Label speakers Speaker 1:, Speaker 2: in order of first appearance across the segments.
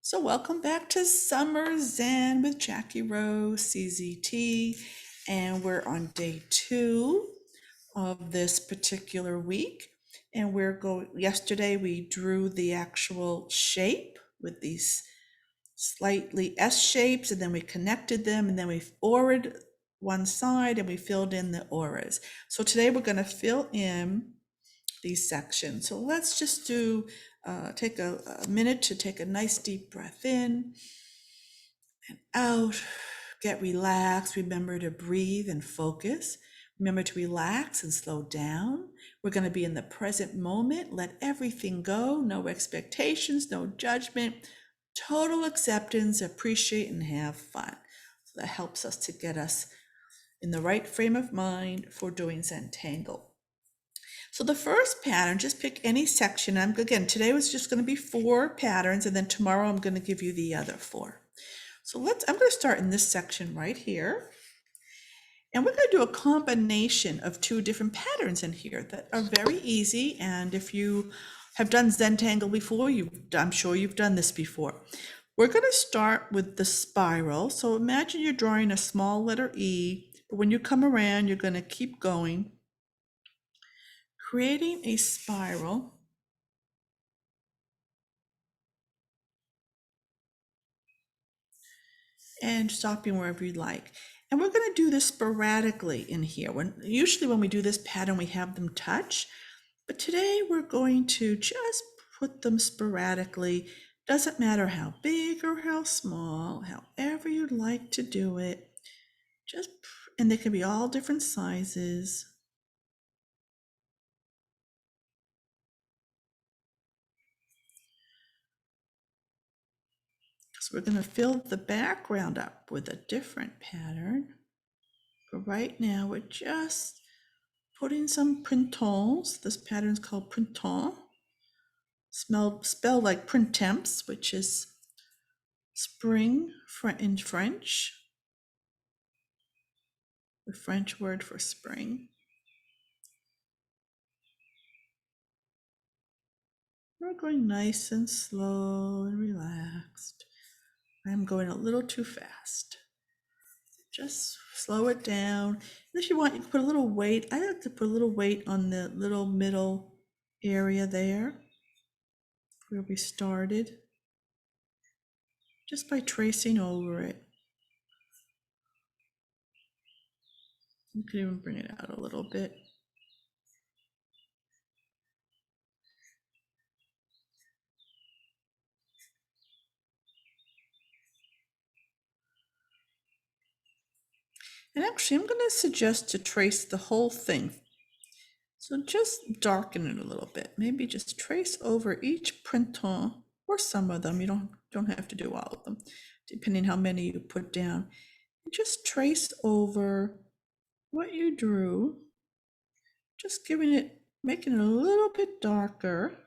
Speaker 1: So welcome back to SummerZen with Jacki Rose, CZT, and we're on day 2 of this particular week. And yesterday we drew the actual shape with these slightly S shapes, and then we connected them, and then we auraed one side and we filled in the auras. So today we're going to fill in these sections. So let's just take a minute to take a nice deep breath in and out. Get relaxed. Remember to breathe and focus. Remember to relax and slow down. We're going to be in the present moment. Let everything go. No expectations, no judgment. Total acceptance, appreciate, and have fun. So that helps us to get us in the right frame of mind for doing ZoomTangle. So the first pattern, just pick any section. Again, today was just going to be 4 patterns, and then tomorrow I'm going to give you the other 4. So I'm going to start in this section right here. And we're going to do a combination of 2 different patterns in here that are very easy. And if you have done ZoomTangle before, I'm sure you've done this before. We're going to start with the spiral. So imagine you're drawing a small letter E, but when you come around, you're going to keep going, creating a spiral. And stopping wherever you like. And we're going to do this sporadically in here. Usually when we do this pattern, we have them touch, but today we're going to just put them sporadically. Doesn't matter how big or how small, however you'd like to do it. And they can be all different sizes. So we're going to fill the background up with a different pattern. But right now we're just putting some printemps. This pattern is called Printemps. Spelled like Printemps, which is spring in French. The French word for spring. We're going nice and slow and relaxed. I'm going a little too fast. Just slow it down. And if you want, you can put a little weight. I like to put a little weight on the little middle area there where we started, just by tracing over it. You can even bring it out a little bit. And actually, I'm going to suggest to trace the whole thing. So just darken it a little bit. Maybe just trace over each printemps, or some of them. You don't have to do all of them, depending how many you put down. And just trace over what you drew, just making it a little bit darker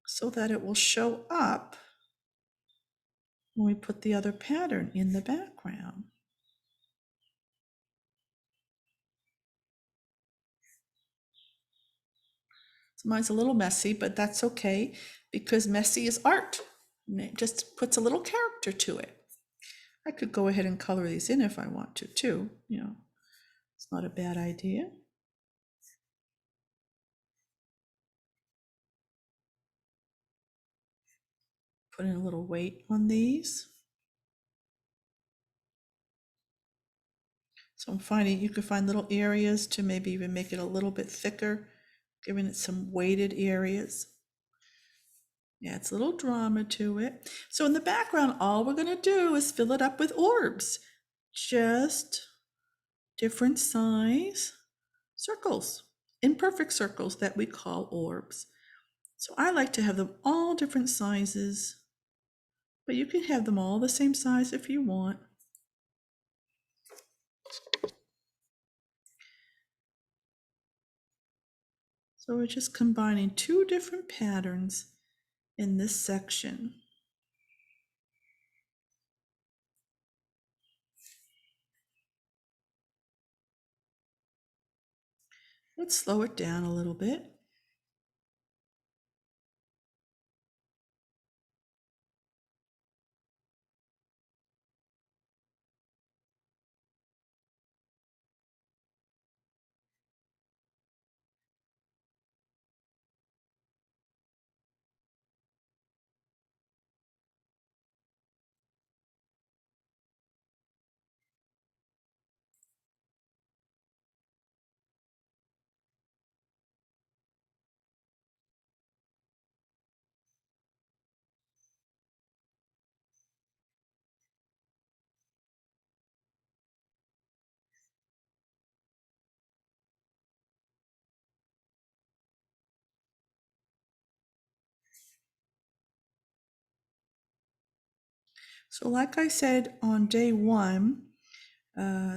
Speaker 1: so that it will show up when we put the other pattern in the background. So mine's a little messy, but that's okay because messy is art. And it just puts a little character to it. I could go ahead and color these in if I want to too, it's not a bad idea. Put in a little weight on these. So I'm finding you can find little areas to maybe even make it a little bit thicker, giving it some weighted areas. Yeah, it's a little drama to it. So in the background, all we're going to do is fill it up with orbs, just different size circles, imperfect circles that we call orbs. So I like to have them all different sizes, but you can have them all the same size if you want. So we're just combining 2 different patterns in this section. Let's slow it down a little bit. So like I said on day one,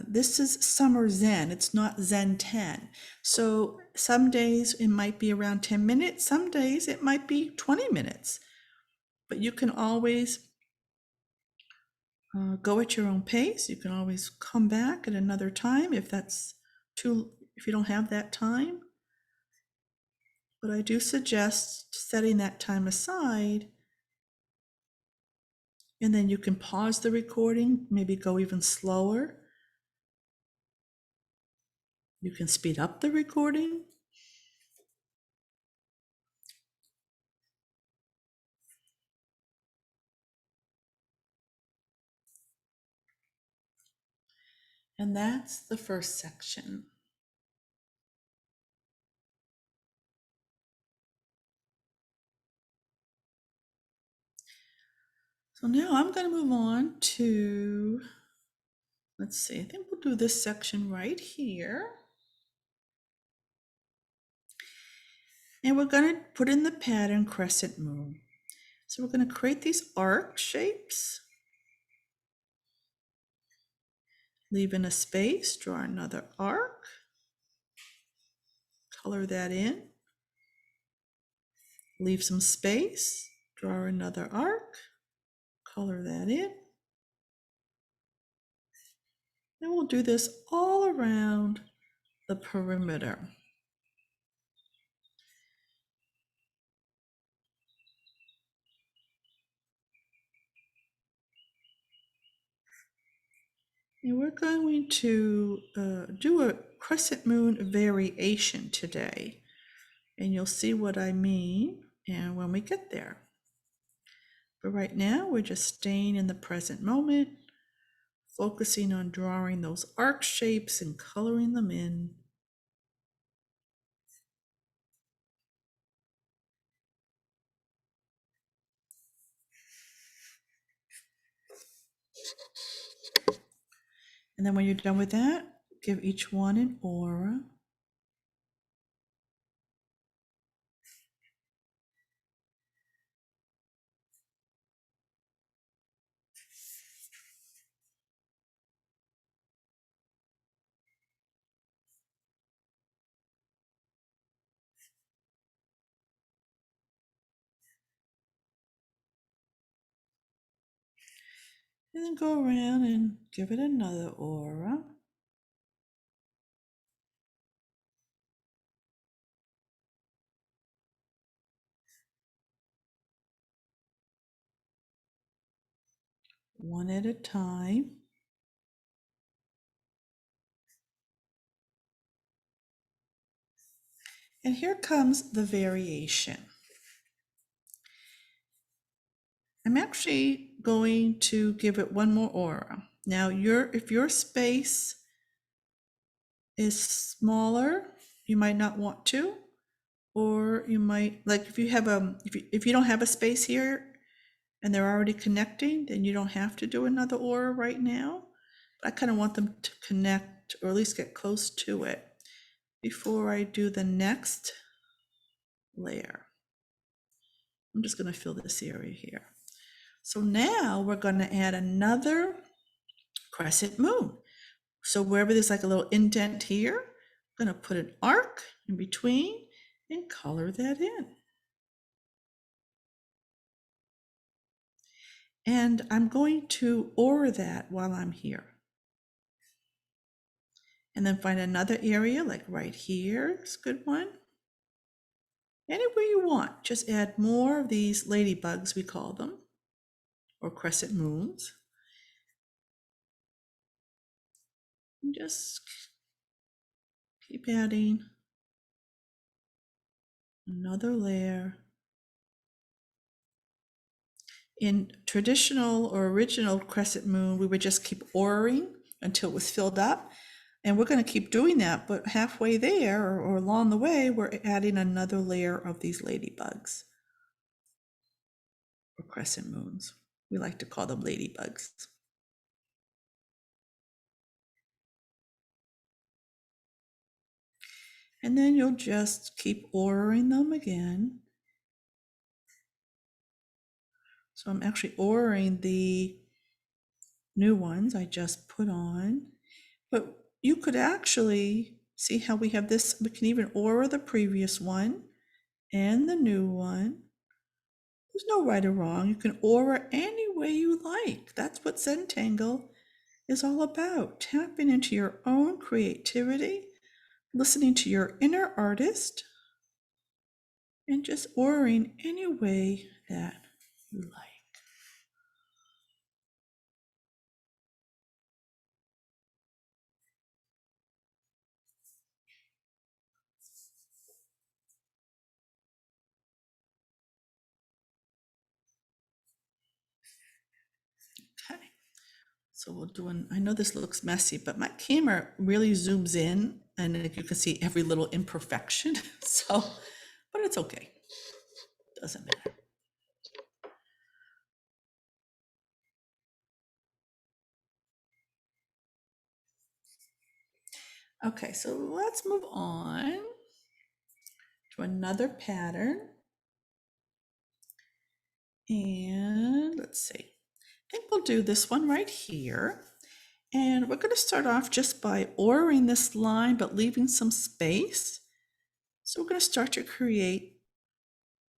Speaker 1: this is SummerZen. It's not Zen 10. So some days it might be around 10 minutes. Some days it might be 20 minutes. But you can always go at your own pace. You can always come back at another time if you don't have that time. But I do suggest setting that time aside, and then you can pause the recording, maybe go even slower. You can speed up the recording. And that's the first section. So now I'm going to move on to, let's see, I think we'll do this section right here. And we're going to put in the pattern Crescent Moon. So we're going to create these arc shapes. Leave in a space, draw another arc, color that in. Leave some space, draw another arc, color that in. And we'll do this all around the perimeter. And we're going to do a crescent moon variation today. And you'll see what I mean and when we get there. But right now, we're just staying in the present moment, focusing on drawing those arc shapes and coloring them in. And then when you're done with that, give each one an aura. And then go around and give it another aura. One at a time. And here comes the variation. I'm actually going to give it one more aura. Now, if your space is smaller, you might not want to, or you might, like if you don't have a space here and they're already connecting, then you don't have to do another aura right now. But I kind of want them to connect or at least get close to it before I do the next layer. I'm just going to fill this area here. So now we're going to add another crescent moon. So wherever there's like a little indent here, I'm going to put an arc in between and color that in. And I'm going to aura that while I'm here. And then find another area like right here is a good one. Anywhere you want, just add more of these ladybugs, we call them, or crescent moons. And just keep adding another layer. In traditional or original crescent moon, we would just keep auraing until it was filled up. And we're going to keep doing that, but halfway there or along the way, we're adding another layer of these ladybugs or crescent moons. We like to call them ladybugs. And then you'll just keep auraing them again. So I'm actually auraing the new ones I just put on. But you could actually see how we have this. We can even aura the previous one and the new one. There's no right or wrong. You can aura any way you like. That's what ZoomTangle is all about. Tapping into your own creativity, listening to your inner artist, and just auraing any way that you like. Okay. So we'll do I know this looks messy, but my camera really zooms in and you can see every little imperfection. So, but it's okay. Doesn't matter. Okay, so let's move on to another pattern. And let's see. I think we'll do this one right here. And we're going to start off just by auraing this line, but leaving some space. So we're going to start to create,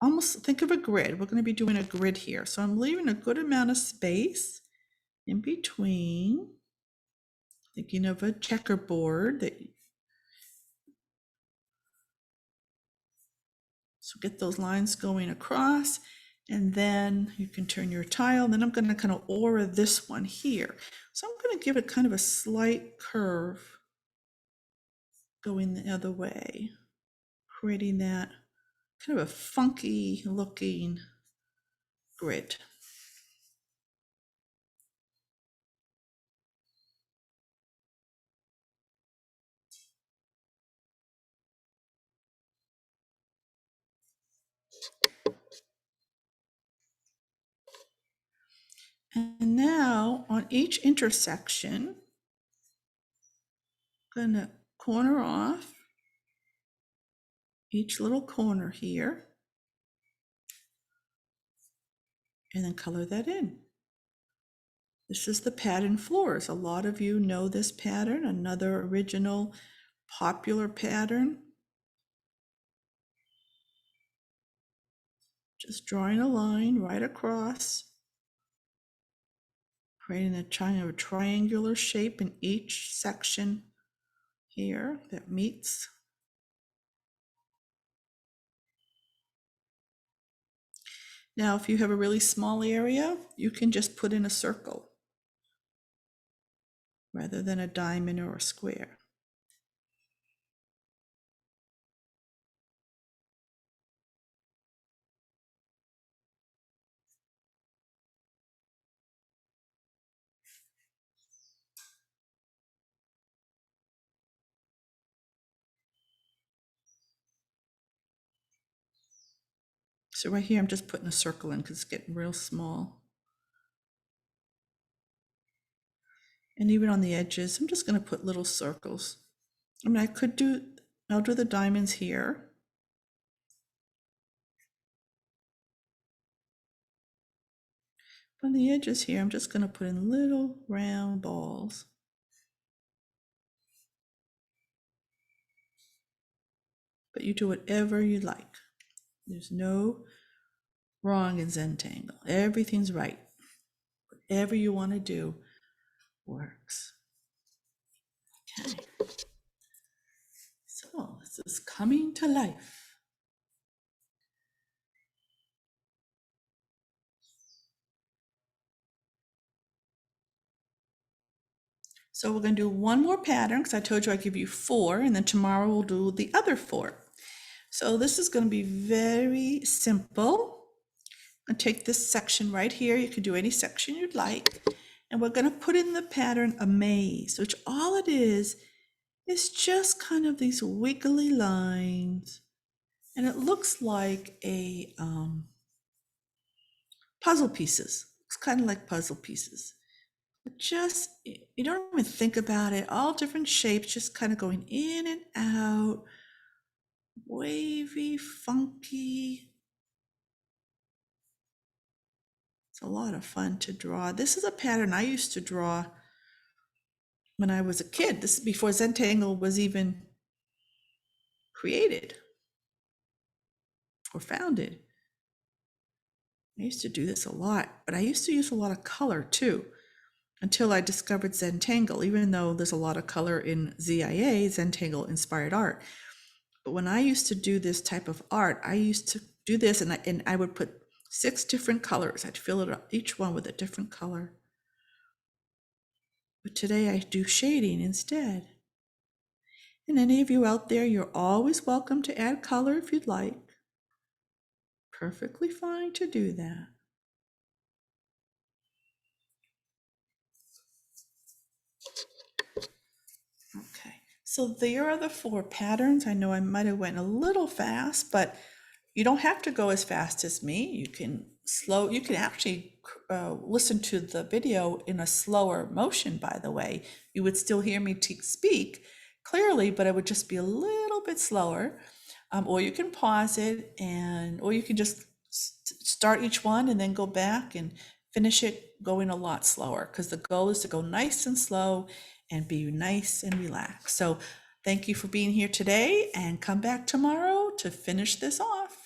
Speaker 1: almost think of a grid. We're going to be doing a grid here. So I'm leaving a good amount of space in between, thinking of a checkerboard that, so get those lines going across, and then you can turn your tile. And then I'm going to kind of aura this one here. So I'm going to give it kind of a slight curve going the other way, creating that kind of a funky looking grid. And now on each intersection, I'm going to corner off each little corner here and then color that in. This is the pattern Florz. A lot of you know this pattern, another original popular pattern. Just drawing a line right across, creating a triangular shape in each section here that meets. Now, if you have a really small area, you can just put in a circle rather than a diamond or a square. So right here, I'm just putting a circle in because it's getting real small. And even on the edges, I'm just going to put little circles. I mean, I'll do the diamonds here. On the edges here, I'm just going to put in little round balls. But you do whatever you like. There's no wrong in ZoomTangle. Everything's right. Whatever you want to do works. Okay. So this is coming to life. So we're going to do one more pattern because I told you I'd give you 4, and then tomorrow we'll do the other 4. So this is going to be very simple. And take this section right here. You can do any section you'd like. And we're going to put in the pattern Amaze, which all it is just kind of these wiggly lines. And it looks like a puzzle pieces. It's kind of like puzzle pieces. But just, you don't even think about it. All different shapes, just kind of going in and out. Wavy, funky. It's a lot of fun to draw. This is a pattern I used to draw when I was a kid. This is before ZoomTangle was even created or founded. I used to do this a lot, but I used to use a lot of color too until I discovered ZoomTangle, even though there's a lot of color in ZIA, ZoomTangle inspired art. But when I used to do this type of art, I used to do this and I would put 6 different colors. I'd fill it up, each one with a different color. But today I do shading instead. And any of you out there, you're always welcome to add color if you'd like. Perfectly fine to do that. Okay, so there are the 4 patterns. I know I might have went a little fast, but you don't have to go as fast as me. You can actually listen to the video in a slower motion, by the way. You would still hear me speak clearly, but it would just be a little bit slower. Or you can pause it or you can just start each one and then go back and finish it going a lot slower, because the goal is to go nice and slow and be nice and relaxed. So thank you for being here today, and come back tomorrow to finish this off.